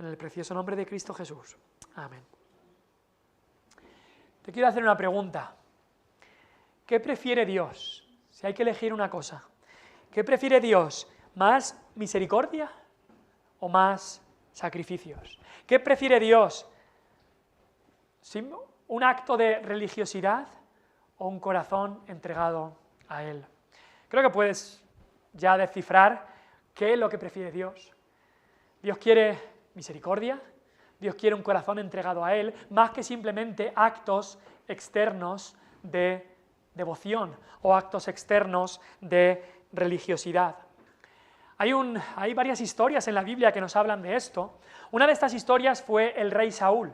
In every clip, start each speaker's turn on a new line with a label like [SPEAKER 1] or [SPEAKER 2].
[SPEAKER 1] en el precioso nombre de Cristo Jesús. Amén. Te quiero hacer una pregunta. ¿Qué prefiere Dios? Si hay que elegir una cosa. ¿Qué prefiere Dios? ¿Más misericordia o más sacrificios? ¿Qué prefiere Dios? ¿Un acto de religiosidad o un corazón entregado a Él? Creo que puedes ya descifrar qué es lo que prefiere Dios. Dios quiere misericordia, Dios quiere un corazón entregado a Él, más que simplemente actos externos de devoción o actos externos de religiosidad. Hay varias historias en la Biblia que nos hablan de esto. Una de estas historias fue el rey Saúl.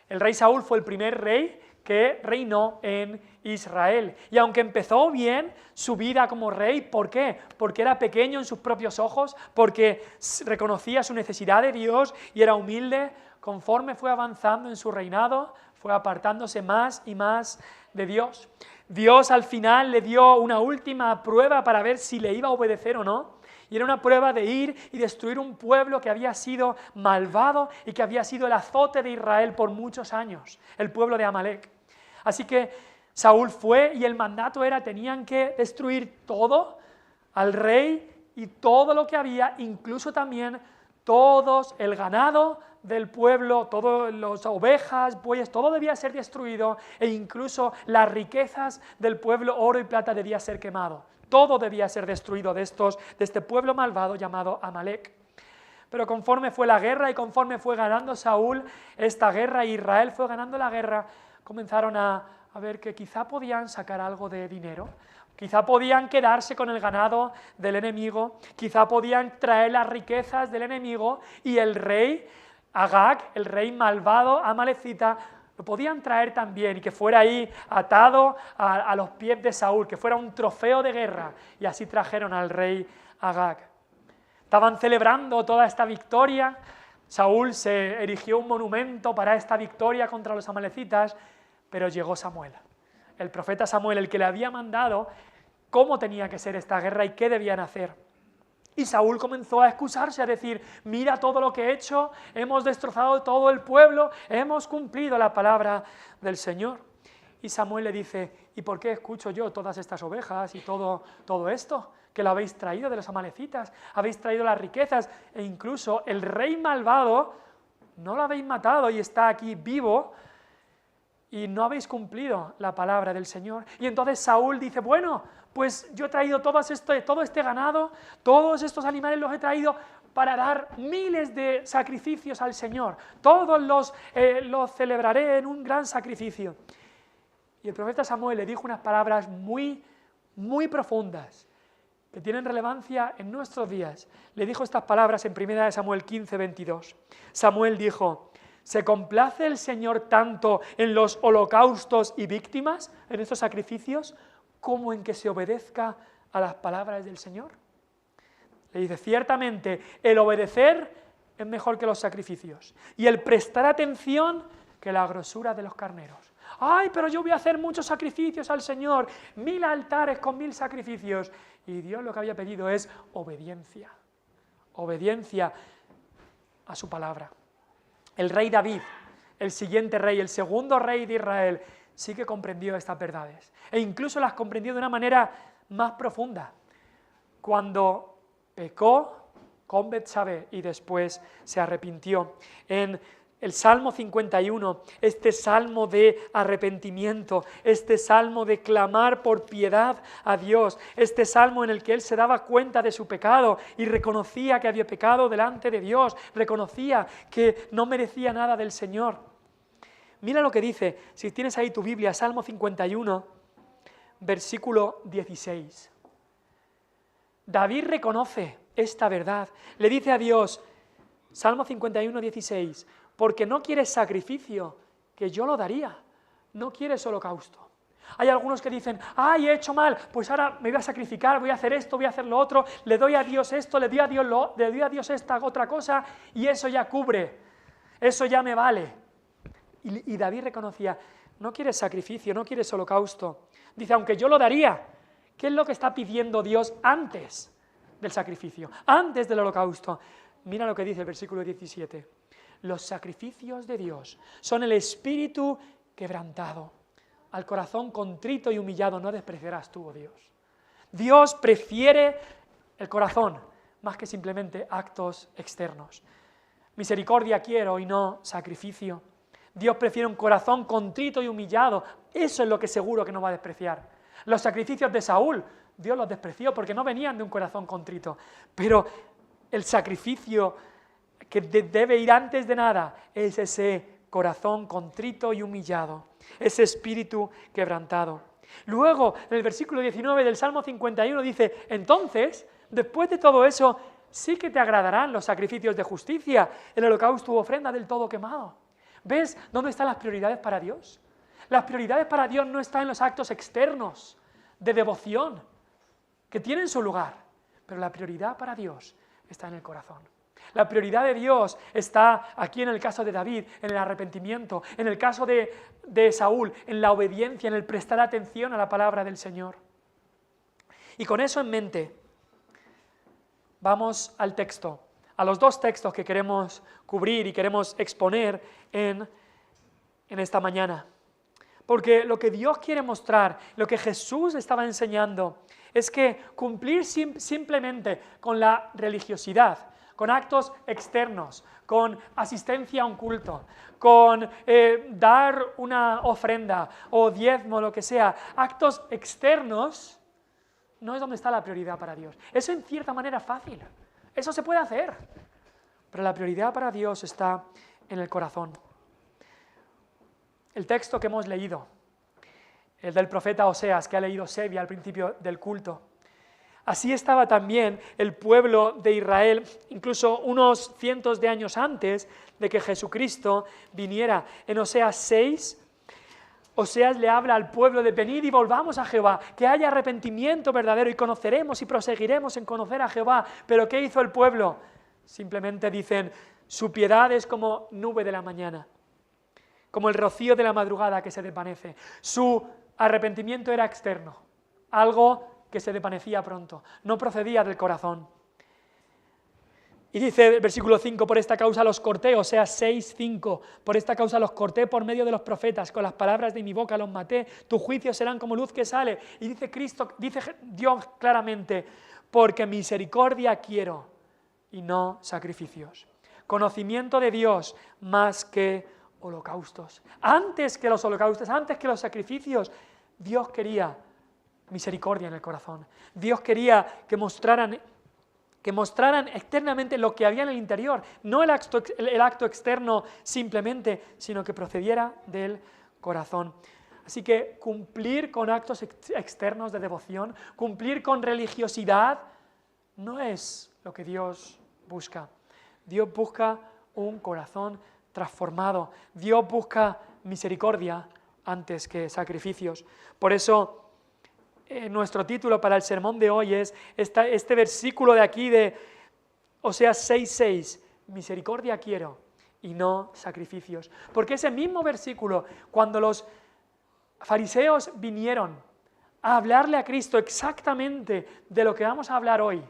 [SPEAKER 1] El rey Saúl fue el primer rey que reinó en Israel. Y aunque empezó bien su vida como rey, ¿por qué? Porque era pequeño en sus propios ojos, porque reconocía su necesidad de Dios y era humilde. Conforme fue avanzando en su reinado, fue apartándose más y más de Dios. Dios al final le dio una última prueba para ver si le iba a obedecer o no. Y era una prueba de ir y destruir un pueblo que había sido malvado y que había sido el azote de Israel por muchos años, el pueblo de Amalec. Así que Saúl fue y el mandato era, tenían que destruir todo al rey y todo lo que había, incluso también todos el ganado del pueblo, todas las ovejas, bueyes, todo debía ser destruido e incluso las riquezas del pueblo, oro y plata, debía ser quemado. Todo debía ser destruido de este pueblo malvado llamado Amalec. Pero conforme fue la guerra y conforme fue ganando Saúl esta guerra, Israel fue ganando la guerra, comenzaron a ver que quizá podían sacar algo de dinero, quizá podían quedarse con el ganado del enemigo, quizá podían traer las riquezas del enemigo y el rey Agag, el rey malvado amalecita, lo podían traer también y que fuera ahí atado a los pies de Saúl, que fuera un trofeo de guerra, y así trajeron al rey Agag. Estaban celebrando toda esta victoria, Saúl se erigió un monumento para esta victoria contra los amalecitas, pero llegó Samuel, el profeta Samuel, el que le había mandado cómo tenía que ser esta guerra y qué debían hacer. Y Saúl comenzó a excusarse, a decir, mira todo lo que he hecho, hemos destrozado todo el pueblo, hemos cumplido la palabra del Señor. Y Samuel le dice, ¿y por qué escucho yo todas estas ovejas y todo esto? Que lo habéis traído de los amalecitas, habéis traído las riquezas, e incluso el rey malvado no lo habéis matado y está aquí vivo, y no habéis cumplido la palabra del Señor. Y entonces Saúl dice, bueno, pues yo he traído todo este ganado, todos estos animales los he traído para dar miles de sacrificios al Señor. Todos los celebraré en un gran sacrificio. Y el profeta Samuel le dijo unas palabras muy, muy profundas, que tienen relevancia en nuestros días. Le dijo estas palabras en 1 Samuel 15, 22. Samuel dijo, ¿se complace el Señor tanto en los holocaustos y víctimas, en estos sacrificios, como en que se obedezca a las palabras del Señor? Le dice, ciertamente, el obedecer es mejor que los sacrificios, y el prestar atención que la grosura de los carneros. ¡Ay, pero yo voy a hacer muchos sacrificios al Señor! 1000 altares con 1000 sacrificios. Y Dios lo que había pedido es obediencia. Obediencia a su palabra. El rey David, el siguiente rey, el segundo rey de Israel, sí que comprendió estas verdades. E incluso las comprendió de una manera más profunda. Cuando pecó con Betsabé y después se arrepintió. En el Salmo 51, este salmo de arrepentimiento, este salmo de clamar por piedad a Dios, este salmo en el que él se daba cuenta de su pecado y reconocía que había pecado delante de Dios, reconocía que no merecía nada del Señor. Mira lo que dice, si tienes ahí tu Biblia, Salmo 51, versículo 16. David reconoce esta verdad, le dice a Dios, Salmo 51, 16, porque no quieres sacrificio, que yo lo daría, no quieres holocausto. Hay algunos que dicen, ¡ay, he hecho mal! Pues ahora me voy a sacrificar, voy a hacer esto, voy a hacer lo otro, le doy a Dios esto, le doy a Dios esta otra cosa, y eso ya cubre, eso ya me vale. Y David reconocía, no quieres sacrificio, no quieres holocausto. Dice, aunque yo lo daría, ¿qué es lo que está pidiendo Dios antes del sacrificio, antes del holocausto? Mira lo que dice el versículo 17. Los sacrificios de Dios son el espíritu quebrantado. Al corazón contrito y humillado no despreciarás tú, oh Dios. Dios prefiere el corazón más que simplemente actos externos. Misericordia quiero y no sacrificio. Dios prefiere un corazón contrito y humillado. Eso es lo que seguro que no va a despreciar. Los sacrificios de Saúl, Dios los despreció porque no venían de un corazón contrito. Pero el sacrificio que debe ir antes de nada es ese corazón contrito y humillado, ese espíritu quebrantado. Luego, en el versículo 19 del Salmo 51 dice: entonces, después de todo eso, sí que te agradarán los sacrificios de justicia, el holocausto u ofrenda del todo quemado. ¿Ves dónde están las prioridades para Dios? Las prioridades para Dios no están en los actos externos de devoción, que tienen su lugar, pero la prioridad para Dios está en el corazón. La prioridad de Dios está aquí en el caso de David, en el arrepentimiento, en el caso de Saúl, en la obediencia, en el prestar atención a la palabra del Señor. Y con eso en mente, vamos al texto, a los dos textos que queremos cubrir y queremos exponer en esta mañana. Porque lo que Dios quiere mostrar, lo que Jesús estaba enseñando, es que cumplir simplemente con la religiosidad, con actos externos, con asistencia a un culto, con dar una ofrenda o diezmo, lo que sea, actos externos, no es donde está la prioridad para Dios. Eso en cierta manera es fácil, eso se puede hacer, pero la prioridad para Dios está en el corazón. El texto que hemos leído, el del profeta Oseas, que ha leído Sebia al principio del culto, así estaba también el pueblo de Israel, incluso unos cientos de años antes de que Jesucristo viniera. En Oseas 6, Oseas le habla al pueblo de: venid y volvamos a Jehová, que haya arrepentimiento verdadero y conoceremos y proseguiremos en conocer a Jehová. Pero ¿qué hizo el pueblo? Simplemente dicen: su piedad es como nube de la mañana, como el rocío de la madrugada que se desvanece. Su arrepentimiento era externo, algo que se desvanecía pronto, no procedía del corazón. Y dice el versículo 5: por esta causa los corté, Oseas 6:5, por esta causa los corté por medio de los profetas, con las palabras de mi boca los maté, tus juicios serán como luz que sale. Y dice Dios claramente: porque misericordia quiero y no sacrificios. Conocimiento de Dios más que holocaustos. Antes que los holocaustos, antes que los sacrificios, Dios quería misericordia en el corazón. Dios quería que mostraran externamente lo que había en el interior, no el acto externo simplemente, sino que procediera del corazón. Así que cumplir con actos externos de devoción, cumplir con religiosidad, no es lo que Dios busca. Dios busca un corazón transformado. Dios busca misericordia antes que sacrificios. Por eso, nuestro título para el sermón de hoy es este versículo de aquí de Oseas 6:6, misericordia quiero y no sacrificios. Porque ese mismo versículo, cuando los fariseos vinieron a hablarle a Cristo exactamente de lo que vamos a hablar hoy,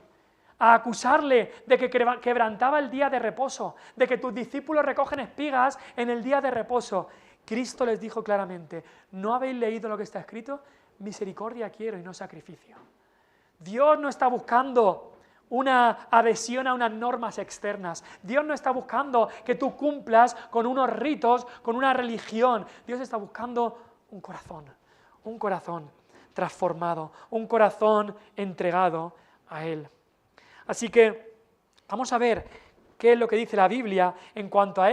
[SPEAKER 1] a acusarle de que quebrantaba el día de reposo, de que tus discípulos recogen espigas en el día de reposo, Cristo les dijo claramente: ¿no habéis leído lo que está escrito? Misericordia quiero y no sacrificio. Dios no está buscando una adhesión a unas normas externas. Dios no está buscando que tú cumplas con unos ritos, con una religión. Dios está buscando un corazón transformado, un corazón entregado a Él. Así que vamos a ver qué es lo que dice la Biblia en cuanto a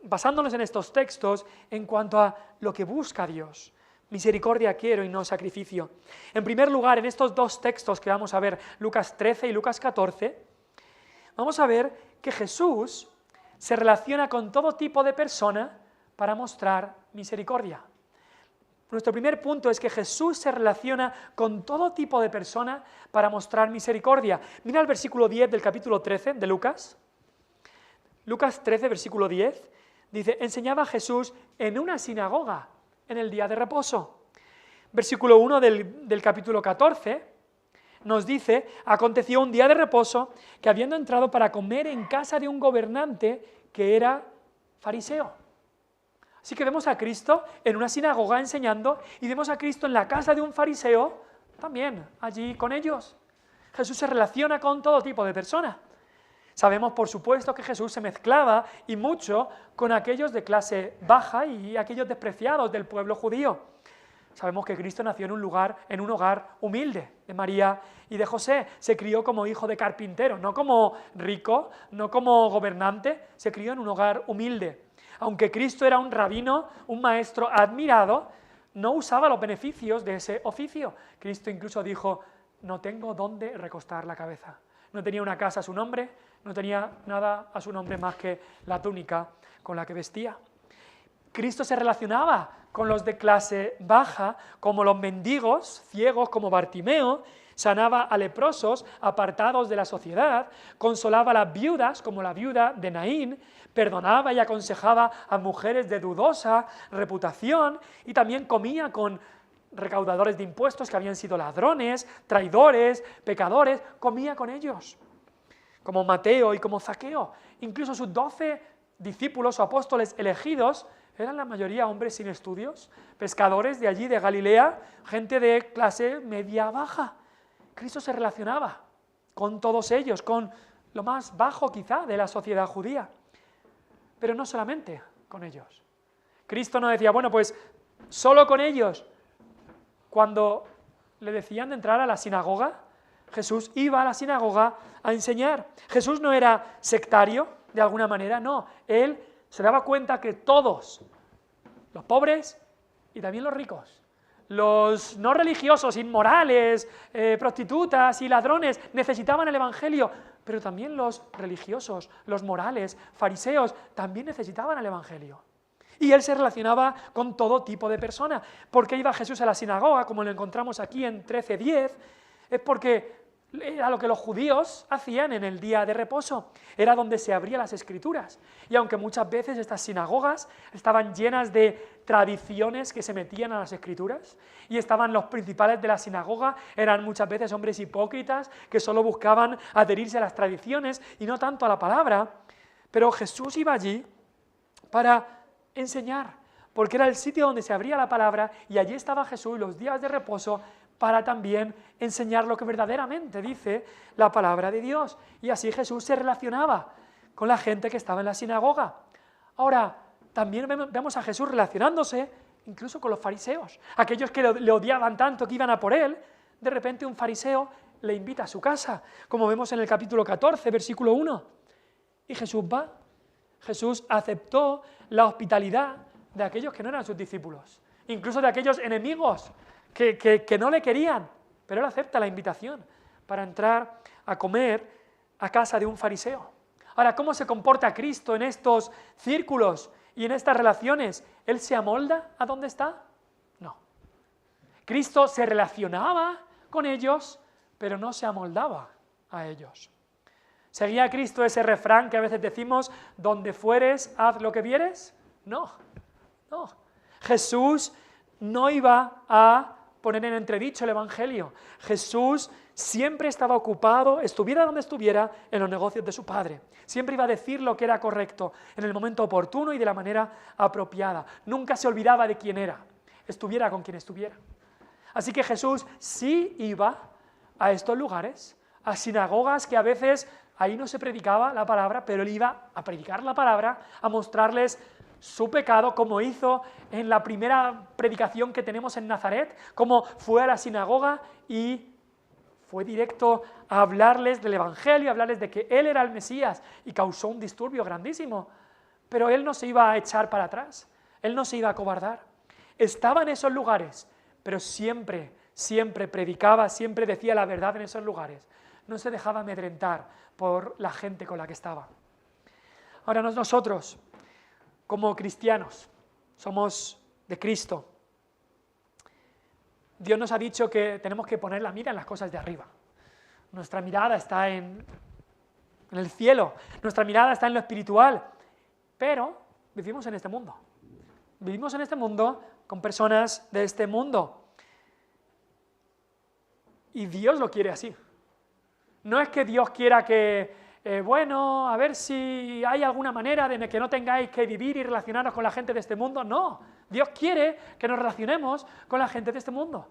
[SPEAKER 1] basándonos en estos textos, en cuanto a lo que busca Dios. Misericordia quiero y no sacrificio. En primer lugar, en estos dos textos que vamos a ver, Lucas 13 y Lucas 14, vamos a ver que Jesús se relaciona con todo tipo de persona para mostrar misericordia. Nuestro primer punto es que Jesús se relaciona con todo tipo de persona para mostrar misericordia. Mira el versículo 10 del capítulo 13 de Lucas. Lucas 13, versículo 10, dice: enseñaba Jesús en una sinagoga en el día de reposo. Versículo 1 del capítulo 14 nos dice: aconteció un día de reposo que, habiendo entrado para comer en casa de un gobernante, que era fariseo. Así que vemos a Cristo en una sinagoga enseñando y vemos a Cristo en la casa de un fariseo también allí con ellos. Jesús se relaciona con todo tipo de personas. Sabemos, por supuesto, que Jesús se mezclaba y mucho con aquellos de clase baja y aquellos despreciados del pueblo judío. Sabemos que Cristo nació en un hogar humilde de María y de José. Se crió como hijo de carpintero, no como rico, no como gobernante, se crió en un hogar humilde. Aunque Cristo era un rabino, un maestro admirado, no usaba los beneficios de ese oficio. Cristo incluso dijo: no tengo dónde recostar la cabeza. No tenía una casa a su nombre, no tenía nada a su nombre más que la túnica con la que vestía. Cristo se relacionaba con los de clase baja, como los mendigos, ciegos como Bartimeo, sanaba a leprosos apartados de la sociedad, consolaba a las viudas, como la viuda de Naín, perdonaba y aconsejaba a mujeres de dudosa reputación y también comía con recaudadores de impuestos que habían sido ladrones, traidores, pecadores, comía con ellos, como Mateo y como Zaqueo. Incluso sus 12 discípulos o apóstoles elegidos eran la mayoría hombres sin estudios, pescadores de allí, de Galilea, gente de clase media-baja. Cristo se relacionaba con todos ellos, con lo más bajo quizá de la sociedad judía, pero no solamente con ellos. Cristo no decía, bueno, pues solo con ellos. Cuando le decían de entrar a la sinagoga, Jesús iba a la sinagoga a enseñar. Jesús no era sectario, de alguna manera, no. Él se daba cuenta que todos, los pobres y también los ricos, los no religiosos, inmorales, prostitutas y ladrones, necesitaban el Evangelio, pero también los religiosos, los morales, fariseos, también necesitaban el Evangelio. Y él se relacionaba con todo tipo de personas. ¿Por qué iba Jesús a la sinagoga, como lo encontramos aquí en 13:10? Es porque era lo que los judíos hacían en el día de reposo, era donde se abrían las Escrituras. Y aunque muchas veces estas sinagogas estaban llenas de tradiciones que se metían a las Escrituras, y estaban los principales de la sinagoga, eran muchas veces hombres hipócritas que solo buscaban adherirse a las tradiciones y no tanto a la palabra, pero Jesús iba allí para enseñar, porque era el sitio donde se abría la palabra y allí estaba Jesús los días de reposo para también enseñar lo que verdaderamente dice la palabra de Dios. Y así Jesús se relacionaba con la gente que estaba en la sinagoga. Ahora, también vemos a Jesús relacionándose incluso con los fariseos, aquellos que le odiaban tanto que iban a por él. De repente un fariseo le invita a su casa, como vemos en el capítulo 14, versículo 1. Y Jesús va. Jesús aceptó la hospitalidad de aquellos que no eran sus discípulos, incluso de aquellos enemigos que no le querían, pero él acepta la invitación para entrar a comer a casa de un fariseo. Ahora, ¿cómo se comporta Cristo en estos círculos y en estas relaciones? ¿Él se amolda a dónde está? No. Cristo se relacionaba con ellos, pero no se amoldaba a ellos. ¿Seguía Cristo ese refrán que a veces decimos, donde fueres, haz lo que vieres? No, no. Jesús no iba a poner en entredicho el Evangelio. Jesús siempre estaba ocupado, estuviera donde estuviera, en los negocios de su Padre. Siempre iba a decir lo que era correcto, en el momento oportuno y de la manera apropiada. Nunca se olvidaba de quién era, estuviera con quien estuviera. Así que Jesús sí iba a estos lugares, a sinagogas que a veces ahí no se predicaba la palabra, pero él iba a predicar la palabra, a mostrarles su pecado, como hizo en la primera predicación que tenemos en Nazaret, como fue a la sinagoga y fue directo a hablarles del Evangelio, a hablarles de que él era el Mesías, y causó un disturbio grandísimo. Pero él no se iba a echar para atrás, él no se iba a acobardar. Estaba en esos lugares, pero siempre predicaba, siempre decía la verdad en esos lugares. No se dejaba amedrentar por la gente con la que estaba. Ahora nosotros, como cristianos, somos de Cristo. Dios nos ha dicho que tenemos que poner la mira en las cosas de arriba. Nuestra mirada está en el cielo, nuestra mirada está en lo espiritual, pero vivimos en este mundo. Vivimos en este mundo con personas de este mundo. Y Dios lo quiere así. No es que Dios quiera que bueno, a ver si hay alguna manera de que no tengáis que vivir y relacionaros con la gente de este mundo. No, Dios quiere que nos relacionemos con la gente de este mundo.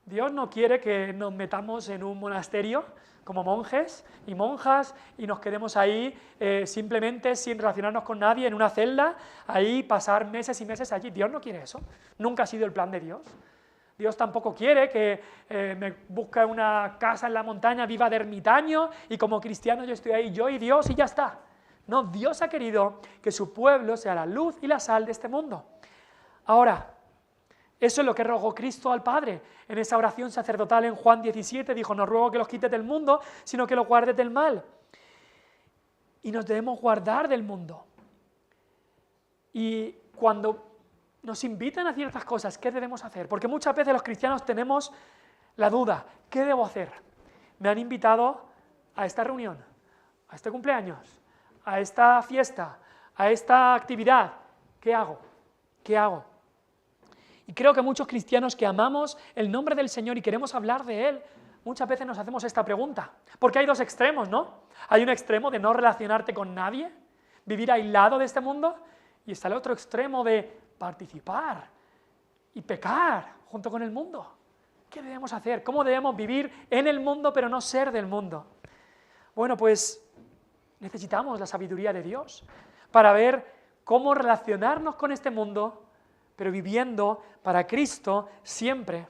[SPEAKER 1] Dios no quiere que nos metamos en un monasterio como monjes y monjas y nos quedemos ahí simplemente sin relacionarnos con nadie en una celda, ahí pasar meses y meses allí. Dios no quiere eso, nunca ha sido el plan de Dios. Dios tampoco quiere que me busque una casa en la montaña, viva de ermitaño y como cristiano yo estoy ahí, yo y Dios y ya está. No, Dios ha querido que su pueblo sea la luz y la sal de este mundo. Ahora, eso es lo que rogó Cristo al Padre. En esa oración sacerdotal en Juan 17 dijo, no ruego que los quites del mundo, sino que los guardes del mal. Y nos debemos guardar del mundo. Y cuando nos invitan a ciertas cosas, ¿qué debemos hacer? Porque muchas veces los cristianos tenemos la duda, ¿qué debo hacer? Me han invitado a esta reunión, a este cumpleaños, a esta fiesta, a esta actividad. ¿Qué hago? ¿Qué hago? Y creo que muchos cristianos que amamos el nombre del Señor y queremos hablar de Él, muchas veces nos hacemos esta pregunta. Porque hay dos extremos, ¿no? Hay un extremo de no relacionarte con nadie, vivir aislado de este mundo, y está el otro extremo de participar y pecar junto con el mundo. ¿Qué debemos hacer? ¿Cómo debemos vivir en el mundo pero no ser del mundo? Bueno, pues necesitamos la sabiduría de Dios para ver cómo relacionarnos con este mundo pero viviendo para Cristo siempre.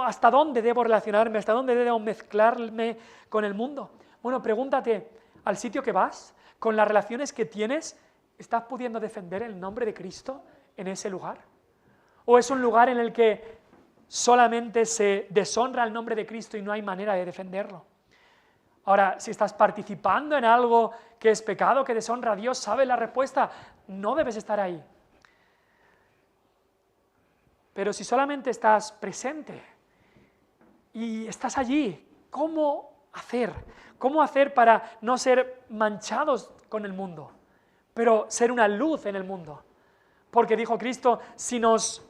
[SPEAKER 1] ¿Hasta dónde debo relacionarme? ¿Hasta dónde debo mezclarme con el mundo? Bueno, pregúntate, al sitio que vas, con las relaciones que tienes, ¿estás pudiendo defender el nombre de Cristo en ese lugar? ¿O es un lugar en el que solamente se deshonra el nombre de Cristo y no hay manera de defenderlo? Ahora, si estás participando en algo que es pecado, que deshonra a Dios, ¿sabes la respuesta? No debes estar ahí. Pero si solamente estás presente y estás allí, ¿cómo hacer? ¿Cómo hacer para no ser manchados con el mundo, pero ser una luz en el mundo? Porque dijo Cristo, si nos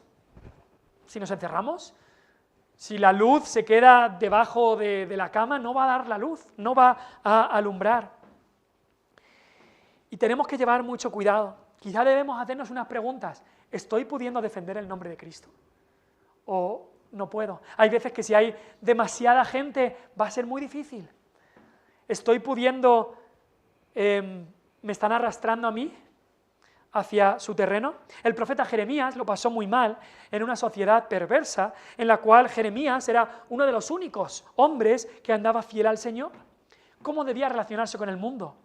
[SPEAKER 1] encerramos, si la luz se queda debajo de la cama, no va a dar la luz, no va a alumbrar. Y tenemos que llevar mucho cuidado. Quizá debemos hacernos unas preguntas. ¿Estoy pudiendo defender el nombre de Cristo? ¿O no puedo? Hay veces que si hay demasiada gente va a ser muy difícil. ¿Estoy pudiendo, me están arrastrando a mí hacia su terreno? El profeta Jeremías lo pasó muy mal en una sociedad perversa en la cual Jeremías era uno de los únicos hombres que andaba fiel al Señor. ¿Cómo debía relacionarse con el mundo?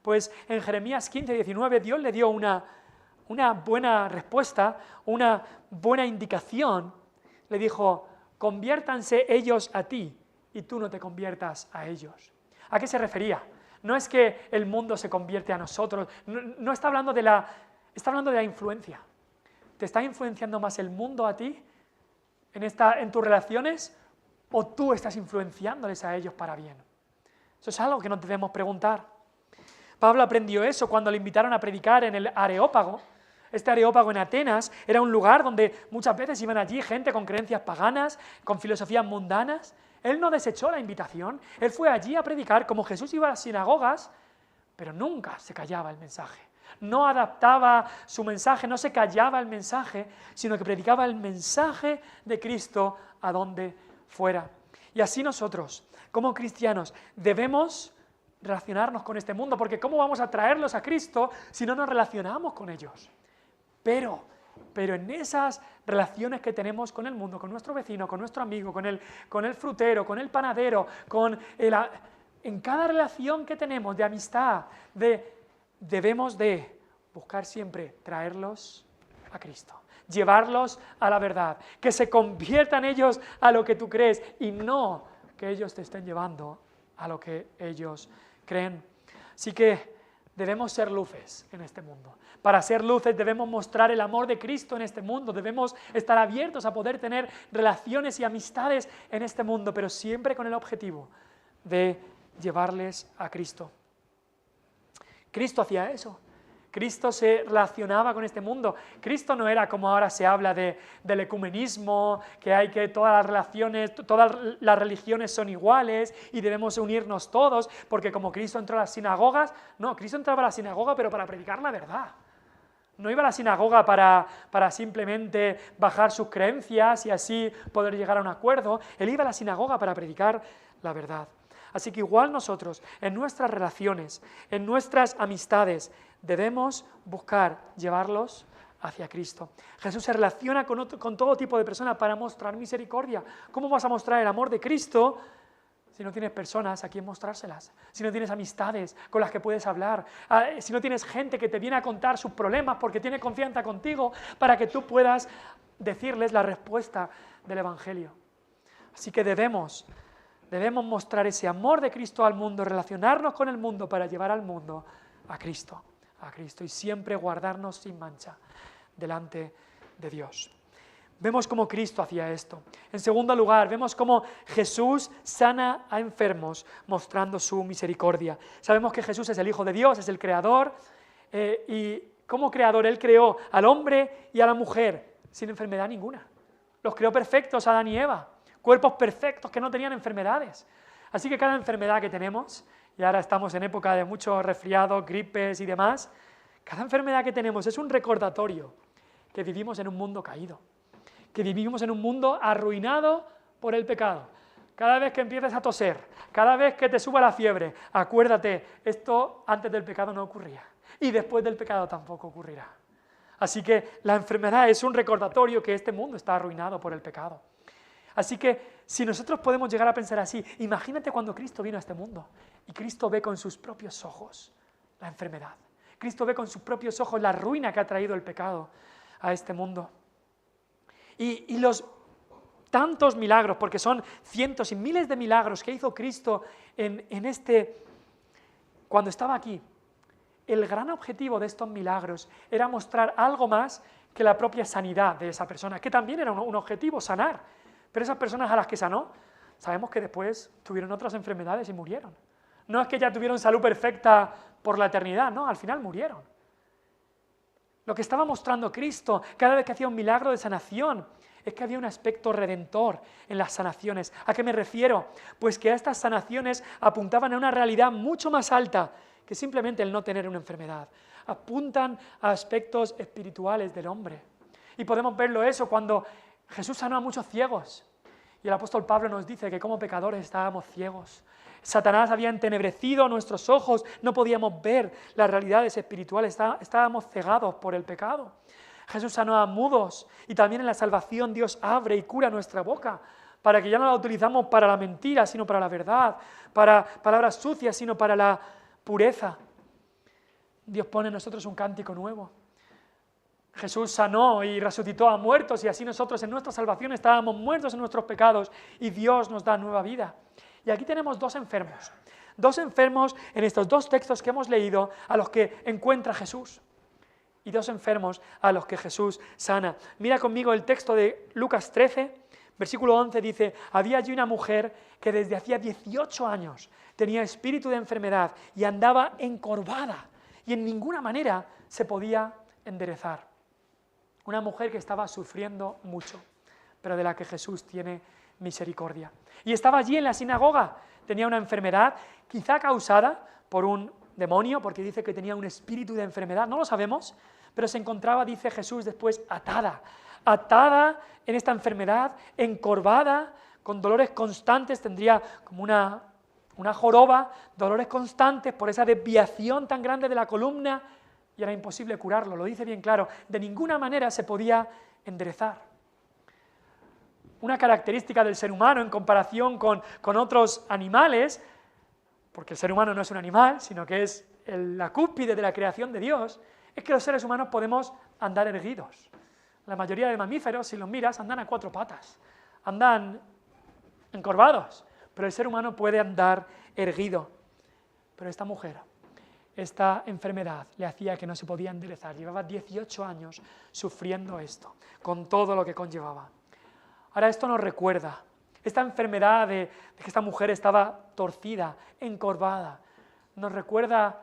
[SPEAKER 1] Pues en Jeremías 15:19 Dios le dio una buena respuesta, una buena indicación. Le dijo, conviértanse ellos a ti y tú no te conviertas a ellos. ¿A qué se refería? No es que el mundo se convierte a nosotros, no está hablando está hablando de la influencia. ¿Te está influenciando más el mundo a ti en tus relaciones o tú estás influenciándoles a ellos para bien? Eso es algo que nos debemos preguntar. Pablo aprendió eso cuando le invitaron a predicar en el Areópago. Este Areópago en Atenas era un lugar donde muchas veces iban allí gente con creencias paganas, con filosofías mundanas. Él no desechó la invitación, él fue allí a predicar como Jesús iba a las sinagogas, pero nunca se callaba el mensaje. No adaptaba su mensaje, no se callaba el mensaje, sino que predicaba el mensaje de Cristo a donde fuera. Y así nosotros, como cristianos, debemos relacionarnos con este mundo, porque ¿cómo vamos a traerlos a Cristo si no nos relacionamos con ellos? Pero en esas relaciones que tenemos con el mundo, con nuestro vecino, con nuestro amigo, con el frutero, con el panadero, en cada relación que tenemos de amistad, debemos de buscar siempre traerlos a Cristo, llevarlos a la verdad, que se conviertan ellos a lo que tú crees y no que ellos te estén llevando a lo que ellos creen. Así que debemos ser luces en este mundo. Para ser luces debemos mostrar el amor de Cristo en este mundo, debemos estar abiertos a poder tener relaciones y amistades en este mundo, pero siempre con el objetivo de llevarles a Cristo. Cristo hacía eso. Cristo se relacionaba con este mundo. Cristo no era como ahora se habla del ecumenismo, que hay que todas las religiones son iguales y debemos unirnos todos, porque como Cristo entró a las sinagogas, no, Cristo entraba a la sinagoga pero para predicar la verdad. No iba a la sinagoga para simplemente bajar sus creencias y así poder llegar a un acuerdo. Él iba a la sinagoga para predicar la verdad. Así que igual nosotros, en nuestras relaciones, en nuestras amistades, debemos buscar llevarlos hacia Cristo. Jesús se relaciona con todo tipo de personas para mostrar misericordia. ¿Cómo vas a mostrar el amor de Cristo si no tienes personas a quien mostrárselas? Si no tienes amistades con las que puedes hablar, si no tienes gente que te viene a contar sus problemas porque tiene confianza contigo para que tú puedas decirles la respuesta del Evangelio. Así que debemos mostrar ese amor de Cristo al mundo, relacionarnos con el mundo para llevar al mundo a Cristo y siempre guardarnos sin mancha delante de Dios. Vemos cómo Cristo hacía esto. En segundo lugar, vemos cómo Jesús sana a enfermos mostrando su misericordia. Sabemos que Jesús es el Hijo de Dios, es el Creador, y como Creador Él creó al hombre y a la mujer sin enfermedad ninguna. Los creó perfectos, Adán y Eva, cuerpos perfectos que no tenían enfermedades. Así que cada enfermedad que tenemos, y ahora estamos en época de muchos resfriados, gripes y demás, cada enfermedad que tenemos es un recordatorio que vivimos en un mundo caído, que vivimos en un mundo arruinado por el pecado. Cada vez que empieces a toser, cada vez que te suba la fiebre, acuérdate, esto antes del pecado no ocurría y después del pecado tampoco ocurrirá. Así que la enfermedad es un recordatorio que este mundo está arruinado por el pecado. Así que si nosotros podemos llegar a pensar así, imagínate cuando Cristo vino a este mundo y Cristo ve con sus propios ojos la enfermedad. Cristo ve con sus propios ojos la ruina que ha traído el pecado a este mundo. Y los tantos milagros, porque son cientos y miles de milagros que hizo Cristo cuando estaba aquí. El gran objetivo de estos milagros era mostrar algo más que la propia sanidad de esa persona, que también era un objetivo, sanar. Pero esas personas a las que sanó, sabemos que después tuvieron otras enfermedades y murieron. No es que ya tuvieron salud perfecta por la eternidad, no, al final murieron. Lo que estaba mostrando Cristo cada vez que hacía un milagro de sanación es que había un aspecto redentor en las sanaciones. ¿A qué me refiero? Pues que estas sanaciones apuntaban a una realidad mucho más alta que simplemente el no tener una enfermedad. Apuntan a aspectos espirituales del hombre. Y podemos verlo eso cuando Jesús sanó a muchos ciegos. Y el apóstol Pablo nos dice que como pecadores estábamos ciegos. Satanás había entenebrecido nuestros ojos, no podíamos ver las realidades espirituales, estábamos cegados por el pecado. Jesús sanó a mudos y también en la salvación Dios abre y cura nuestra boca para que ya no la utilizamos para la mentira, sino para la verdad, para palabras sucias, sino para la pureza. Dios pone en nosotros un cántico nuevo. Jesús sanó y resucitó a muertos y así nosotros en nuestra salvación estábamos muertos en nuestros pecados y Dios nos da nueva vida. Y aquí tenemos dos enfermos en estos dos textos que hemos leído a los que encuentra Jesús y dos enfermos a los que Jesús sana. Mira conmigo el texto de Lucas 13, versículo 11 dice: había allí una mujer que desde hacía 18 años tenía espíritu de enfermedad y andaba encorvada y en ninguna manera se podía enderezar. Una mujer que estaba sufriendo mucho, pero de la que Jesús tiene misericordia. Y estaba allí en la sinagoga, tenía una enfermedad, quizá causada por un demonio, porque dice que tenía un espíritu de enfermedad, no lo sabemos, pero se encontraba, dice Jesús después, atada en esta enfermedad, encorvada, con dolores constantes, tendría como una joroba, dolores constantes por esa desviación tan grande de la columna, y era imposible curarlo, lo dice bien claro, de ninguna manera se podía enderezar. Una característica del ser humano en comparación con otros animales, porque el ser humano no es un animal, sino que es la cúspide de la creación de Dios, es que los seres humanos podemos andar erguidos. La mayoría de mamíferos, si los miras, andan a cuatro patas, andan encorvados, pero el ser humano puede andar erguido. Pero esta mujer, esta enfermedad le hacía que no se podía enderezar. Llevaba 18 años sufriendo esto, con todo lo que conllevaba. Ahora esto nos recuerda, esta enfermedad de que esta mujer estaba torcida, encorvada, nos recuerda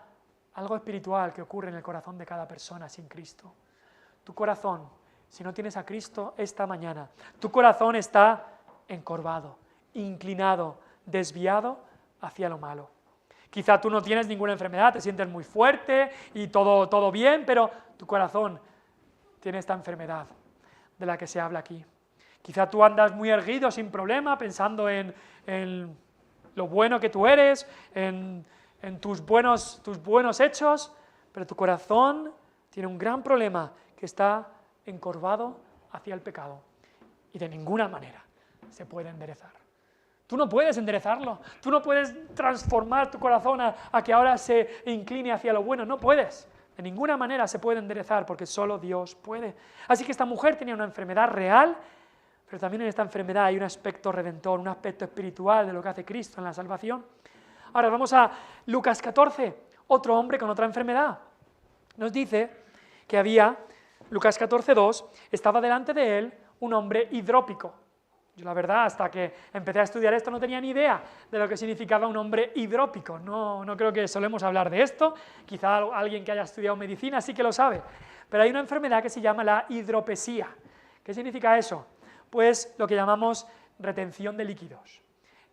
[SPEAKER 1] algo espiritual que ocurre en el corazón de cada persona sin Cristo. Tu corazón, si no tienes a Cristo esta mañana, tu corazón está encorvado, inclinado, desviado hacia lo malo. Quizá tú no tienes ninguna enfermedad, te sientes muy fuerte y todo bien, pero tu corazón tiene esta enfermedad de la que se habla aquí. Quizá tú andas muy erguido, sin problema, pensando en lo bueno que tú eres, en tus buenos hechos, pero tu corazón tiene un gran problema que está encorvado hacia el pecado y de ninguna manera se puede enderezar. Tú no puedes enderezarlo, tú no puedes transformar tu corazón a que ahora se incline hacia lo bueno, no puedes. De ninguna manera se puede enderezar porque solo Dios puede. Así que esta mujer tenía una enfermedad real, pero también en esta enfermedad hay un aspecto redentor, un aspecto espiritual de lo que hace Cristo en la salvación. Ahora vamos a Lucas 14, otro hombre con otra enfermedad. Nos dice que había, Lucas 14:2, estaba delante de él un hombre hidrópico. Yo la verdad, hasta que empecé a estudiar esto no tenía ni idea de lo que significaba un hombre hidrópico. No creo que solemos hablar de esto, quizá alguien que haya estudiado medicina sí que lo sabe. Pero hay una enfermedad que se llama la hidropesía. ¿Qué significa eso? Pues lo que llamamos retención de líquidos.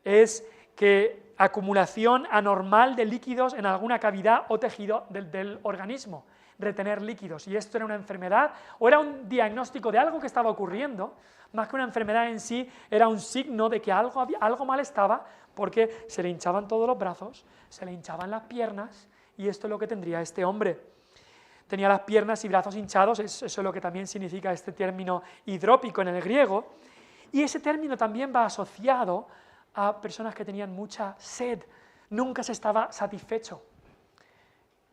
[SPEAKER 1] Es que acumulación anormal de líquidos en alguna cavidad o tejido del organismo, retener líquidos. Y esto era una enfermedad o era un diagnóstico de algo que estaba ocurriendo. Más que una enfermedad en sí, era un signo de que algo mal estaba, porque se le hinchaban todos los brazos, se le hinchaban las piernas, y esto es lo que tendría este hombre. Tenía las piernas y brazos hinchados, eso es lo que también significa este término hidrópico en el griego, y ese término también va asociado a personas que tenían mucha sed, nunca se estaba satisfecho.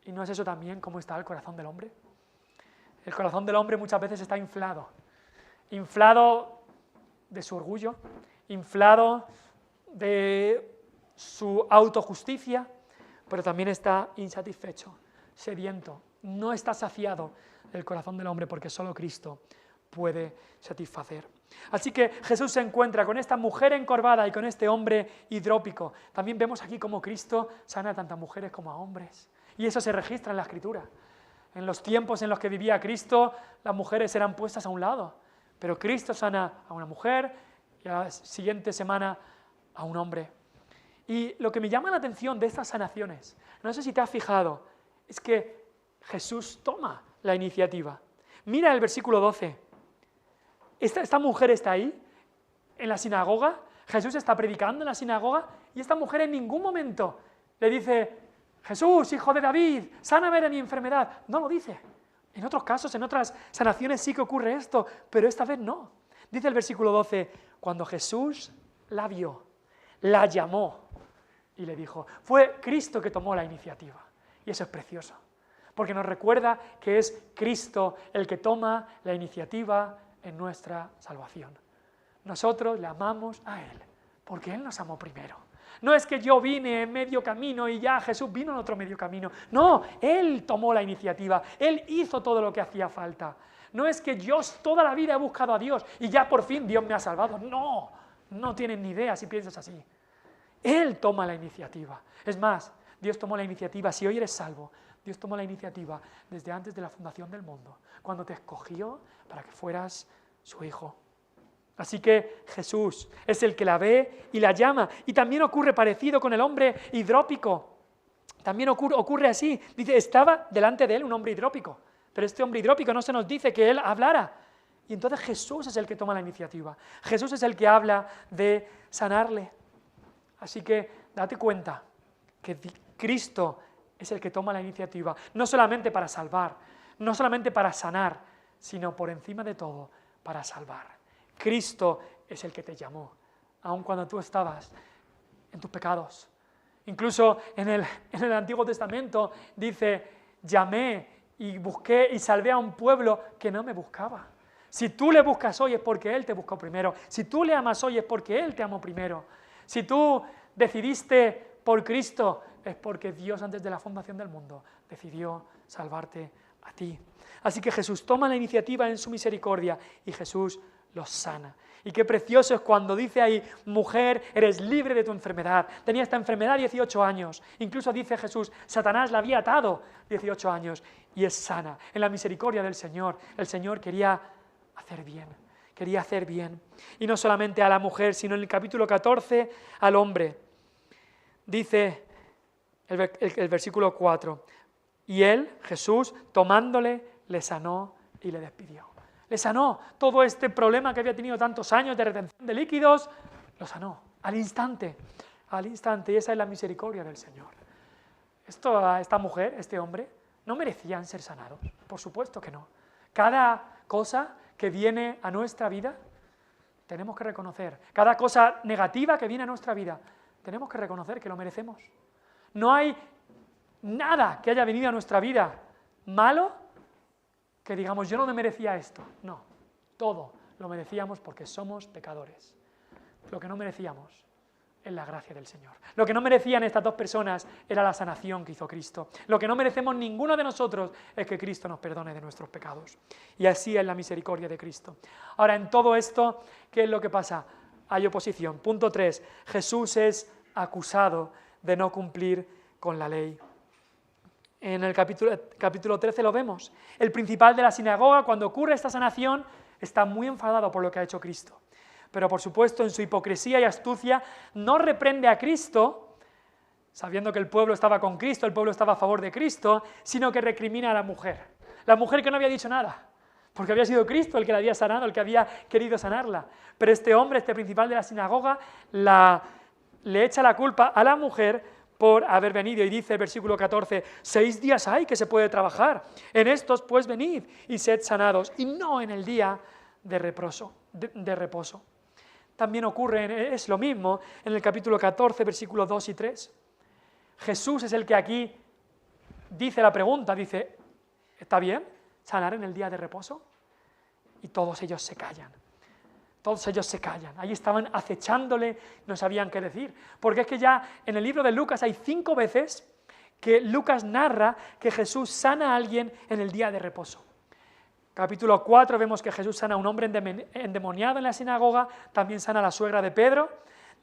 [SPEAKER 1] ¿Y no es eso también cómo está el corazón del hombre? El corazón del hombre muchas veces está inflado de su orgullo, inflado de su autojusticia, pero también está insatisfecho, sediento, no está saciado el corazón del hombre porque solo Cristo puede satisfacer. Así que Jesús se encuentra con esta mujer encorvada y con este hombre hidrópico. También vemos aquí cómo Cristo sana a tantas mujeres como a hombres, y eso se registra en la Escritura. En los tiempos en los que vivía Cristo, las mujeres eran puestas a un lado, pero Cristo sana a una mujer y a la siguiente semana a un hombre. Y lo que me llama la atención de estas sanaciones, no sé si te has fijado, es que Jesús toma la iniciativa. Mira el versículo 12. Esta mujer está ahí, en la sinagoga, Jesús está predicando en la sinagoga, y esta mujer en ningún momento le dice: Jesús, hijo de David, sáname de mi enfermedad. No lo dice. En otros casos, en otras sanaciones sí que ocurre esto, pero esta vez no. Dice el versículo 12, cuando Jesús la vio, la llamó y le dijo. Fue Cristo que tomó la iniciativa, y eso es precioso, porque nos recuerda que es Cristo el que toma la iniciativa en nuestra salvación. Nosotros le amamos a Él, porque Él nos amó primero. No es que yo vine en medio camino y ya Jesús vino en otro medio camino. No, Él tomó la iniciativa, Él hizo todo lo que hacía falta. No es que yo toda la vida he buscado a Dios y ya por fin Dios me ha salvado. No, no tienes ni idea si piensas así. Él toma la iniciativa. Es más, Dios tomó la iniciativa, si hoy eres salvo, Dios tomó la iniciativa desde antes de la fundación del mundo, cuando te escogió para que fueras su hijo. Así que Jesús es el que la ve y la llama. Y también ocurre parecido con el hombre hidrópico. También ocurre así. Dice, estaba delante de él un hombre hidrópico. Pero este hombre hidrópico no se nos dice que él hablara. Y entonces Jesús es el que toma la iniciativa. Jesús es el que habla de sanarle. Así que date cuenta que Cristo es el que toma la iniciativa. No solamente para salvar, no solamente para sanar, sino por encima de todo, para salvar. Cristo es el que te llamó, aun cuando tú estabas en tus pecados. Incluso en el Antiguo Testamento dice, llamé y busqué y salvé a un pueblo que no me buscaba. Si tú le buscas hoy es porque Él te buscó primero. Si tú le amas hoy es porque Él te amó primero. Si tú decidiste por Cristo es porque Dios antes de la fundación del mundo decidió salvarte a ti. Así que Jesús toma la iniciativa en su misericordia y Jesús los sana. Y qué precioso es cuando dice ahí, mujer, eres libre de tu enfermedad. Tenía esta enfermedad 18 años. Incluso dice Jesús, Satanás la había atado 18 años y es sana. En la misericordia del Señor, el Señor quería hacer bien. Quería hacer bien. Y no solamente a la mujer, sino en el capítulo 14 al hombre. Dice el versículo 4, y él, Jesús, tomándole, le sanó y le despidió. Le sanó todo este problema que había tenido tantos años de retención de líquidos, lo sanó al instante, y esa es la misericordia del Señor. Esta mujer, este hombre, no merecían ser sanados, por supuesto que no. Cada cosa que viene a nuestra vida, tenemos que reconocer, cada cosa negativa que viene a nuestra vida, tenemos que reconocer que lo merecemos. No hay nada que haya venido a nuestra vida malo que digamos, yo no me merecía esto. No, todo lo merecíamos porque somos pecadores. Lo que no merecíamos es la gracia del Señor. Lo que no merecían estas dos personas era la sanación que hizo Cristo. Lo que no merecemos ninguno de nosotros es que Cristo nos perdone de nuestros pecados. Y así es la misericordia de Cristo. Ahora, en todo esto, ¿qué es lo que pasa? Hay oposición. Punto 3. Jesús es acusado de no cumplir con la ley. En el capítulo 13 lo vemos. El principal de la sinagoga, cuando ocurre esta sanación, está muy enfadado por lo que ha hecho Cristo. Pero por supuesto, en su hipocresía y astucia, no reprende a Cristo, sabiendo que el pueblo estaba con Cristo, el pueblo estaba a favor de Cristo, sino que recrimina a la mujer que no había dicho nada, porque había sido Cristo el que la había sanado, el que había querido sanarla. Pero este hombre, este principal de la sinagoga, le echa la culpa a la mujer por haber venido, y dice el versículo 14, 6 días hay que se puede trabajar, en estos pues venid y sed sanados, y no en el día de reposo. También ocurre, es lo mismo, en el capítulo 14, versículos 2 y 3. Jesús es el que aquí dice la pregunta, dice, ¿está bien sanar en el día de reposo? Y todos ellos se callan. Todos ellos se callan. Ahí estaban acechándole, no sabían qué decir. Porque es que ya en el libro de Lucas hay 5 veces que Lucas narra que Jesús sana a alguien en el día de reposo. Capítulo 4 vemos que Jesús sana a un hombre endemoniado en la sinagoga, también sana a la suegra de Pedro.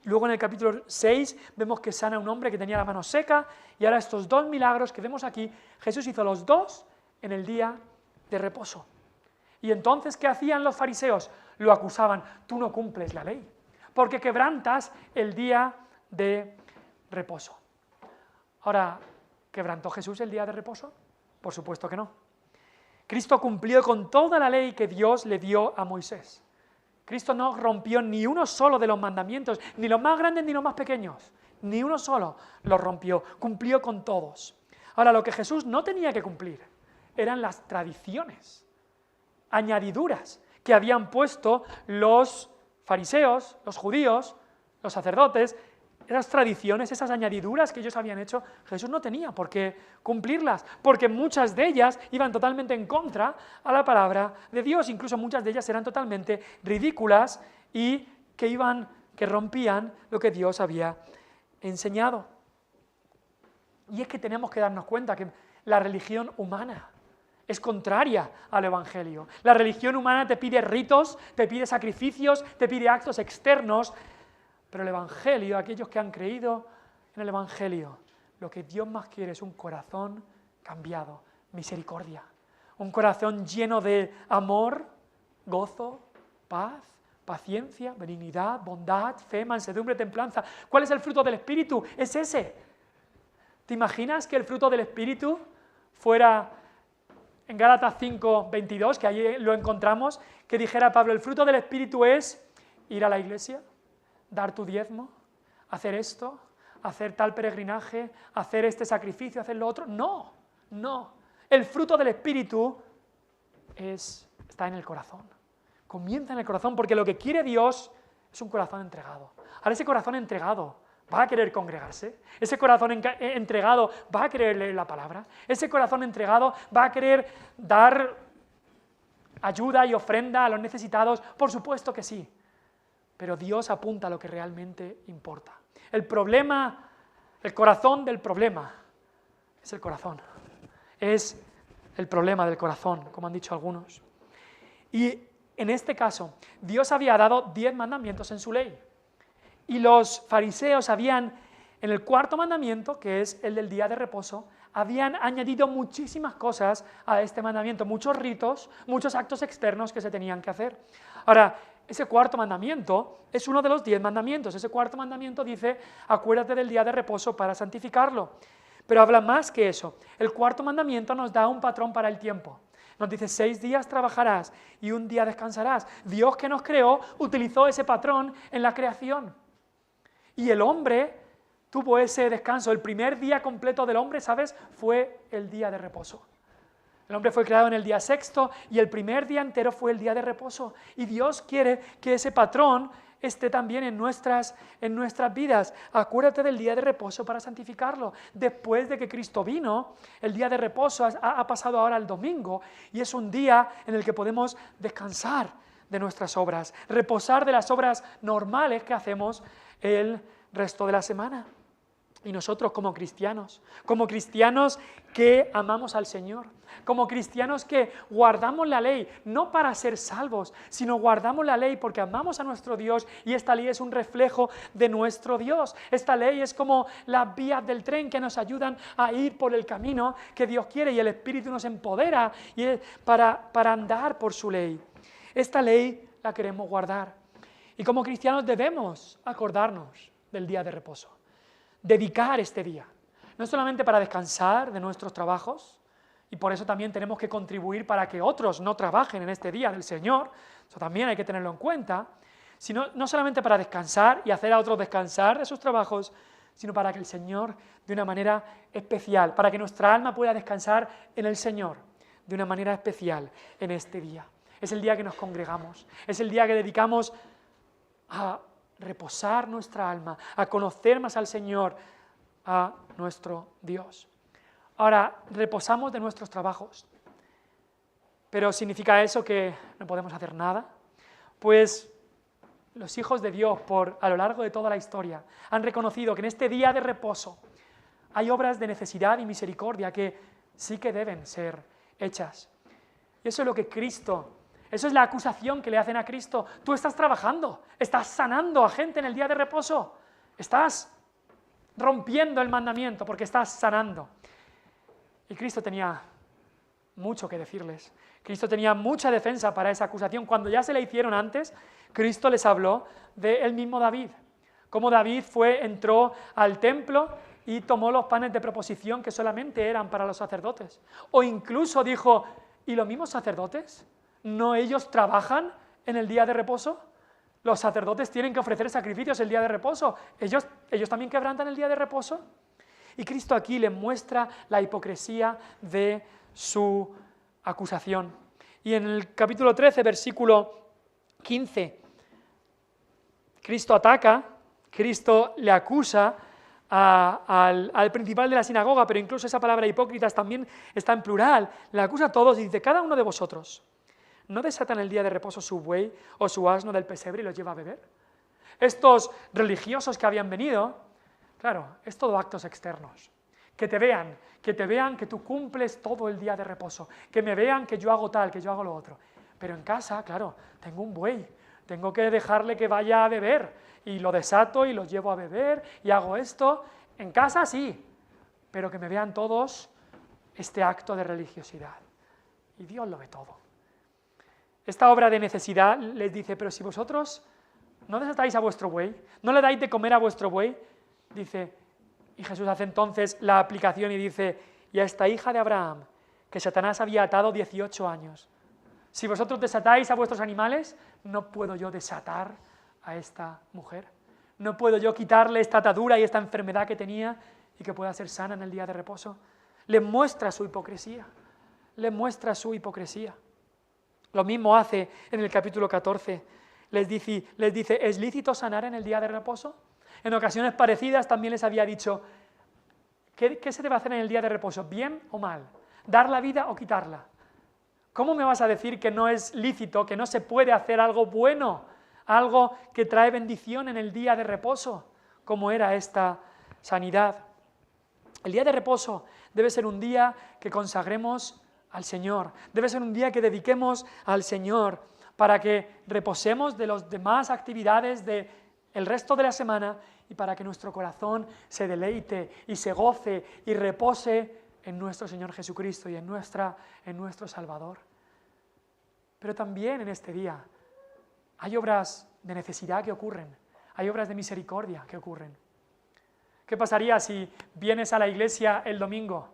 [SPEAKER 1] Luego en el capítulo 6 vemos que sana a un hombre que tenía la mano seca. Y ahora estos 2 milagros que vemos aquí, Jesús hizo los 2 en el día de reposo. Y entonces, ¿qué hacían los fariseos? Lo acusaban, tú no cumples la ley, porque quebrantas el día de reposo. Ahora, ¿quebrantó Jesús el día de reposo? Por supuesto que no. Cristo cumplió con toda la ley que Dios le dio a Moisés. Cristo no rompió ni uno solo de los mandamientos, ni los más grandes ni los más pequeños, ni uno solo los rompió, cumplió con todos. Ahora, lo que Jesús no tenía que cumplir eran las tradiciones, añadiduras que habían puesto los fariseos, los judíos, los sacerdotes. Esas tradiciones, esas añadiduras que ellos habían hecho, Jesús no tenía por qué cumplirlas, porque muchas de ellas iban totalmente en contra a la palabra de Dios, incluso muchas de ellas eran totalmente ridículas y que rompían lo que Dios había enseñado. Y es que tenemos que darnos cuenta que la religión humana es contraria al Evangelio. La religión humana te pide ritos, te pide sacrificios, te pide actos externos, pero el Evangelio, aquellos que han creído en el Evangelio, lo que Dios más quiere es un corazón cambiado, misericordia, un corazón lleno de amor, gozo, paz, paciencia, benignidad, bondad, fe, mansedumbre, templanza. ¿Cuál es el fruto del Espíritu? Es ese. ¿Te imaginas que el fruto del Espíritu fuera en Gálatas 5:22, que allí lo encontramos, que dijera Pablo, el fruto del Espíritu es ir a la iglesia, dar tu diezmo, hacer esto, hacer tal peregrinaje, hacer este sacrificio, hacer lo otro? No, no. El fruto del Espíritu está en el corazón. Comienza en el corazón, porque lo que quiere Dios es un corazón entregado. Ahora, ese corazón entregado ¿va a querer congregarse? ¿Ese corazón entregado va a querer leer la palabra? ¿Ese corazón entregado va a querer dar ayuda y ofrenda a los necesitados? Por supuesto que sí, pero Dios apunta a lo que realmente importa. El problema, el corazón del problema es el corazón. Es el problema del corazón, como han dicho algunos. Y en este caso, Dios había dado 10 mandamientos en su ley. Y los fariseos habían, en el cuarto mandamiento, que es el del día de reposo, habían añadido muchísimas cosas a este mandamiento, muchos ritos, muchos actos externos que se tenían que hacer. Ahora, ese cuarto mandamiento es uno de los 10 mandamientos. Ese cuarto mandamiento dice, acuérdate del día de reposo para santificarlo. Pero habla más que eso. El cuarto mandamiento nos da un patrón para el tiempo. Nos dice, 6 días trabajarás y 1 día descansarás. Dios que nos creó utilizó ese patrón en la creación. Y el hombre tuvo ese descanso. El primer día completo del hombre, ¿sabes? Fue el día de reposo. El hombre fue creado en el día sexto y el primer día entero fue el día de reposo. Y Dios quiere que ese patrón esté también en nuestras vidas. Acuérdate del día de reposo para santificarlo. Después de que Cristo vino, el día de reposo ha pasado ahora al domingo y es un día en el que podemos descansar de nuestras obras, reposar de las obras normales que hacemos el resto de la semana. Y nosotros como cristianos que amamos al Señor, como cristianos que guardamos la ley, no para ser salvos, sino guardamos la ley porque amamos a nuestro Dios y esta ley es un reflejo de nuestro Dios. Esta ley es como las vías del tren que nos ayudan a ir por el camino que Dios quiere y el Espíritu nos empodera para andar por su ley. Esta ley la queremos guardar y como cristianos debemos acordarnos del día de reposo. Dedicar este día, no solamente para descansar de nuestros trabajos, y por eso también tenemos que contribuir para que otros no trabajen en este día del Señor, eso también hay que tenerlo en cuenta, sino no solamente para descansar y hacer a otros descansar de sus trabajos, sino para que el Señor, de una manera especial, para que nuestra alma pueda descansar en el Señor, de una manera especial en este día. Es el día que nos congregamos, es el día que dedicamos a reposar nuestra alma, a conocer más al Señor, a nuestro Dios. Ahora, reposamos de nuestros trabajos, pero ¿significa eso que no podemos hacer nada? Pues los hijos de Dios, a lo largo de toda la historia, han reconocido que en este día de reposo hay obras de necesidad y misericordia que sí que deben ser hechas. Y eso es lo que eso es la acusación que le hacen a Cristo. Tú estás trabajando, estás sanando a gente en el día de reposo, estás rompiendo el mandamiento porque estás sanando. Y Cristo tenía mucho que decirles. Cristo tenía mucha defensa para esa acusación. Cuando ya se le hicieron antes, Cristo les habló del mismo David. Cómo David entró al templo y tomó los panes de proposición que solamente eran para los sacerdotes. O incluso dijo, ¿y los mismos sacerdotes? ¿No ellos trabajan en el día de reposo? Los sacerdotes tienen que ofrecer sacrificios el día de reposo. ¿Ellos también quebrantan el día de reposo? Y Cristo aquí les muestra la hipocresía de su acusación. Y en el capítulo 13, versículo 15, Cristo le acusa al principal de la sinagoga, pero incluso esa palabra hipócritas también está en plural. Le acusa a todos y dice, cada uno de vosotros, ¿no desatan el día de reposo su buey o su asno del pesebre y los lleva a beber? Estos religiosos que habían venido, claro, es todo actos externos. Que te vean que tú cumples todo el día de reposo, que me vean que yo hago tal, que yo hago lo otro. Pero en casa, claro, tengo un buey, tengo que dejarle que vaya a beber y lo desato y lo llevo a beber y hago esto. En casa sí, pero que me vean todos este acto de religiosidad. Y Dios lo ve todo. Esta obra de necesidad les dice, pero si vosotros no desatáis a vuestro buey, no le dais de comer a vuestro buey, dice, y Jesús hace entonces la aplicación y dice, y a esta hija de Abraham, que Satanás había atado 18 años, si vosotros desatáis a vuestros animales, ¿no puedo yo desatar a esta mujer? ¿No puedo yo quitarle esta atadura y esta enfermedad que tenía y que pueda ser sana en el día de reposo? Les muestra su hipocresía, Lo mismo hace en el capítulo 14, les dice, ¿es lícito sanar en el día de reposo? En ocasiones parecidas también les había dicho, ¿qué se debe hacer en el día de reposo? ¿Bien o mal? ¿Dar la vida o quitarla? ¿Cómo me vas a decir que no es lícito, que no se puede hacer algo bueno, algo que trae bendición en el día de reposo, como era esta sanidad? El día de reposo debe ser un día que consagremos al Señor, debe ser un día que dediquemos al Señor, para que reposemos de las demás actividades del resto de la semana y para que nuestro corazón se deleite y se goce y repose en nuestro Señor Jesucristo y en nuestro Salvador. Pero también en este día hay obras de necesidad que ocurren, hay obras de misericordia que ocurren. ¿Qué pasaría si vienes a la iglesia el domingo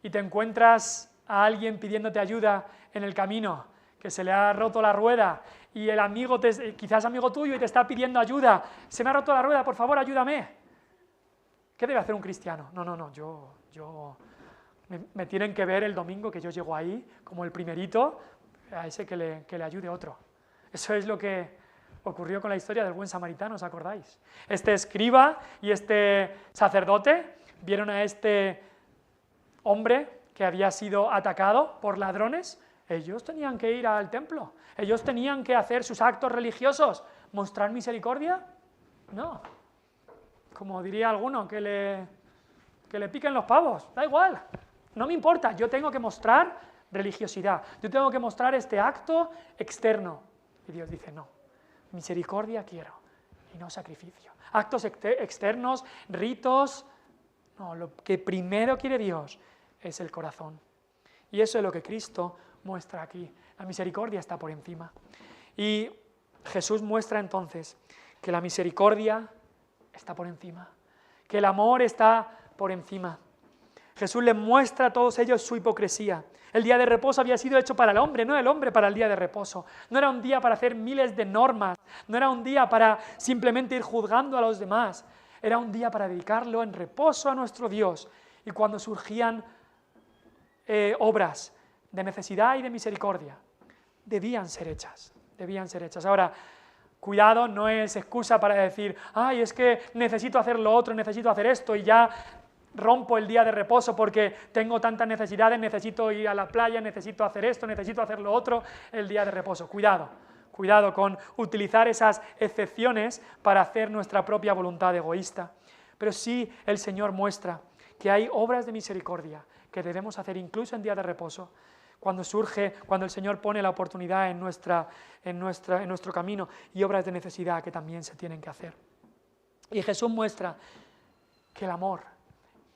[SPEAKER 1] y te encuentras a alguien pidiéndote ayuda en el camino, que se le ha roto la rueda y el amigo, quizás amigo tuyo, y te está pidiendo ayuda? Se me ha roto la rueda, por favor, ayúdame. ¿Qué debe hacer un cristiano? No, me tienen que ver el domingo que yo llego ahí, como el primerito, a ese que le ayude otro. Eso es lo que ocurrió con la historia del buen samaritano, ¿os acordáis? Este escriba y este sacerdote vieron a este hombre que había sido atacado por ladrones. Ellos tenían que ir al templo, ellos tenían que hacer sus actos religiosos. ¿Mostrar misericordia? No. Como diría alguno, que le piquen los pavos, da igual, no me importa, yo tengo que mostrar religiosidad, yo tengo que mostrar este acto externo. Y Dios dice, no, misericordia quiero y no sacrificio. Actos externos, ritos, no, lo que primero quiere Dios es el corazón. Y eso es lo que Cristo muestra aquí. La misericordia está por encima. Y Jesús muestra entonces que la misericordia está por encima, que el amor está por encima. Jesús les muestra a todos ellos su hipocresía. El día de reposo había sido hecho para el hombre, no el hombre para el día de reposo. No era un día para hacer miles de normas, no era un día para simplemente ir juzgando a los demás. Era un día para dedicarlo en reposo a nuestro Dios. Y cuando surgían obras de necesidad y de misericordia, debían ser hechas. Ahora, cuidado, no es excusa para decir, ay, es que necesito hacer lo otro, necesito hacer esto y ya rompo el día de reposo porque tengo tantas necesidades, necesito ir a la playa, necesito hacer esto, necesito hacer lo otro, el día de reposo. Cuidado con utilizar esas excepciones para hacer nuestra propia voluntad egoísta. Pero sí el Señor muestra que hay obras de misericordia que debemos hacer incluso en día de reposo, cuando el Señor pone la oportunidad en nuestro camino, y obras de necesidad que también se tienen que hacer. Y Jesús muestra que el amor,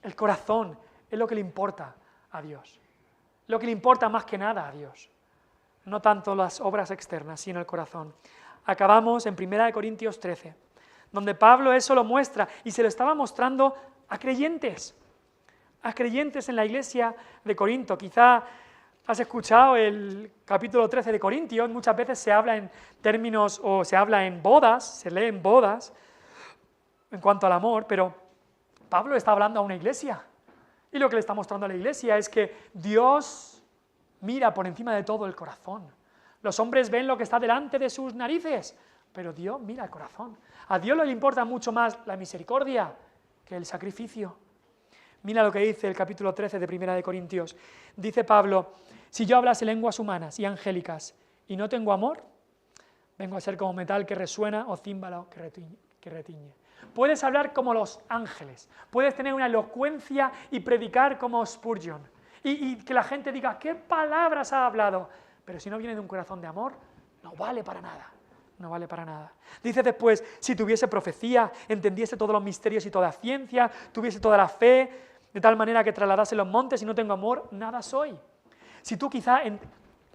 [SPEAKER 1] el corazón, es lo que le importa a Dios, lo que le importa más que nada a Dios, no tanto las obras externas, sino el corazón. Acabamos en 1 Corintios 13, donde Pablo eso lo muestra, y se lo estaba mostrando a creyentes en la iglesia de Corinto. Quizá has escuchado el capítulo 13 de Corintios, muchas veces se habla en términos, o se habla en bodas, se lee en bodas, en cuanto al amor, pero Pablo está hablando a una iglesia, y lo que le está mostrando a la iglesia es que Dios mira por encima de todo el corazón. Los hombres ven lo que está delante de sus narices, pero Dios mira el corazón. A Dios le importa mucho más la misericordia que el sacrificio. Mira lo que dice el capítulo 13 de 1 Corintios. Dice Pablo, si yo hablase lenguas humanas y angélicas y no tengo amor, vengo a ser como metal que resuena o címbalo que retiñe. Puedes hablar como los ángeles, puedes tener una elocuencia y predicar como Spurgeon, y que la gente diga, ¿qué palabras ha hablado? Pero si no viene de un corazón de amor, no vale para nada. No vale para nada. Dice después, si tuviese profecía, entendiese todos los misterios y toda ciencia, tuviese toda la fe, de tal manera que trasladase los montes y no tengo amor, nada soy. Si tú quizá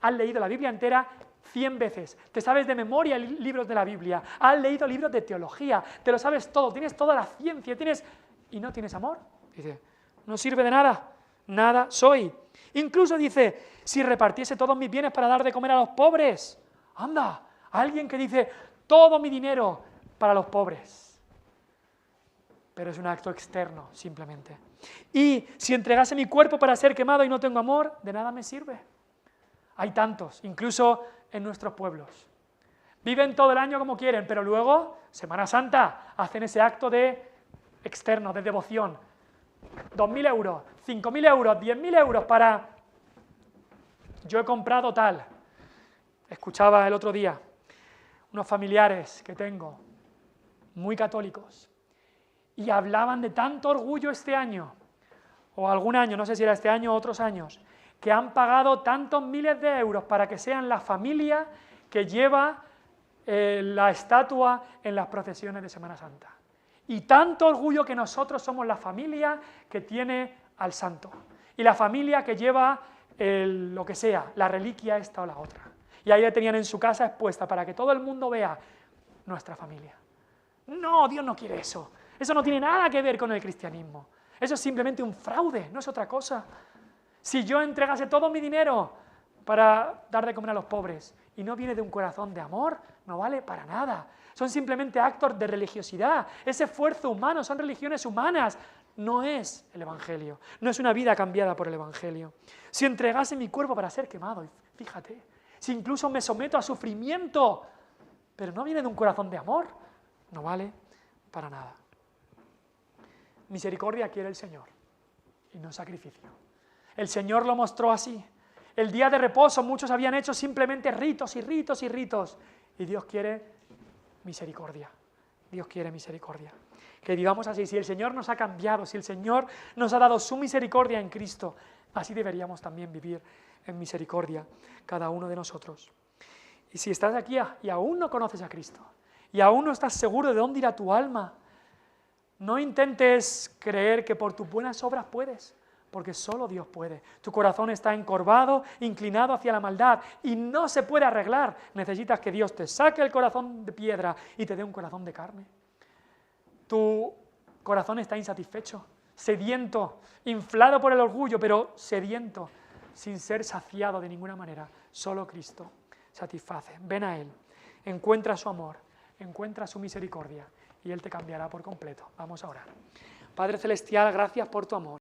[SPEAKER 1] has leído la Biblia entera 100 veces, te sabes de memoria libros de la Biblia, has leído libros de teología, te lo sabes todo, tienes toda la ciencia, y no tienes amor, dice, no sirve de nada, nada soy. Incluso dice, si repartiese todos mis bienes para dar de comer a los pobres, anda, alguien que dice, todo mi dinero para los pobres, pero es un acto externo simplemente. Y si entregase mi cuerpo para ser quemado y no tengo amor, de nada me sirve. Hay tantos, incluso en nuestros pueblos. Viven todo el año como quieren, pero luego, Semana Santa, hacen ese acto externo, de devoción. 2.000 euros, 5.000 euros, 10.000 euros para... Yo he comprado tal. Escuchaba el otro día unos familiares que tengo, muy católicos, y hablaban de tanto orgullo este año, o algún año, no sé si era este año o otros años, que han pagado tantos miles de euros para que sean la familia que lleva la estatua en las procesiones de Semana Santa. Y tanto orgullo que nosotros somos la familia que tiene al santo. Y la familia que lleva lo que sea, la reliquia esta o la otra. Y ahí la tenían en su casa expuesta para que todo el mundo vea nuestra familia. No, Dios no quiere eso. Eso no tiene nada que ver con el cristianismo. Eso es simplemente un fraude, no es otra cosa. Si yo entregase todo mi dinero para dar de comer a los pobres y no viene de un corazón de amor, no vale para nada. Son simplemente actos de religiosidad, es esfuerzo humano, son religiones humanas. No es el Evangelio, no es una vida cambiada por el Evangelio. Si entregase mi cuerpo para ser quemado, fíjate, si incluso me someto a sufrimiento, pero no viene de un corazón de amor, no vale para nada. Misericordia quiere el Señor y no sacrificio. El Señor lo mostró así. El día de reposo muchos habían hecho simplemente ritos y ritos y ritos. Y Dios quiere misericordia. Dios quiere misericordia. Que vivamos así. Si el Señor nos ha cambiado, si el Señor nos ha dado su misericordia en Cristo, así deberíamos también vivir en misericordia cada uno de nosotros. Y si estás aquí y aún no conoces a Cristo, y aún no estás seguro de dónde irá tu alma, no intentes creer que por tus buenas obras puedes, porque solo Dios puede. Tu corazón está encorvado, inclinado hacia la maldad y no se puede arreglar. Necesitas que Dios te saque el corazón de piedra y te dé un corazón de carne. Tu corazón está insatisfecho, sediento, inflado por el orgullo, pero sediento, sin ser saciado de ninguna manera. Solo Cristo satisface. Ven a Él, encuentra su amor, encuentra su misericordia y Él te cambiará por completo. Vamos a orar. Padre Celestial, gracias por tu amor.